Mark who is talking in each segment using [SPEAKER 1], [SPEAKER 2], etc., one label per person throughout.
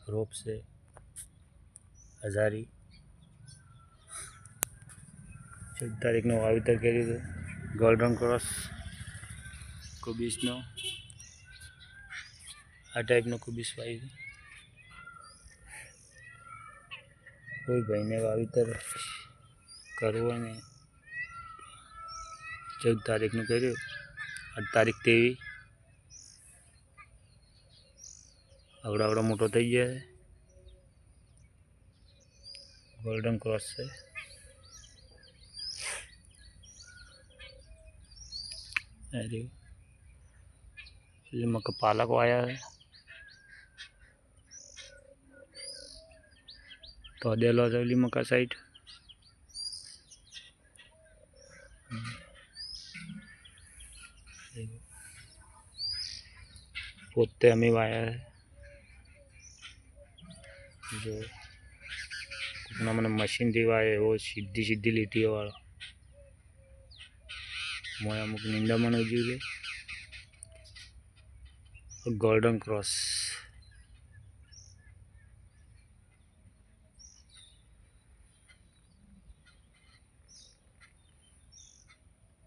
[SPEAKER 1] रोप से हजारी 14 तारीखનું વાવેતર કર્યું હતું। ગોલ્ડન ક્રોસ કુબીસનો આ ટાઈપનો કુબીસ વાવ્યું। કોઈ ભાઈને વાવેતર કરવું હોય ને 14 તારીખનું કર્યું। 8 તારીખ 23 આવડા મોટો થઈ ગયો છે। ગોલ્ડન ક્રોસ છે। अरे मक्का पालक आया है तो देलो चली मक्का साइड पोते हमें वाया है जो अपना मैंने मशीन थी वाया वो सीधी सीधी लीटी वाला मैं अमुक निंदा मन उजी गोल्डन क्रॉस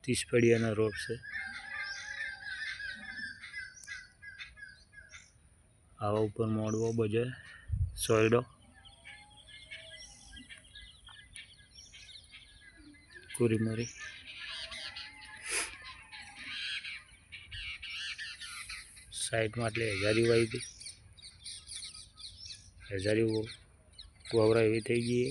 [SPEAKER 1] 30 पड़िया रोप से आवा ऊपर मोड़वो बजे सोयडो पूरी मोरी साइड में એટલે હજારી વાવી હતી। હજારી કુવરા એવી થઈ ગઈ।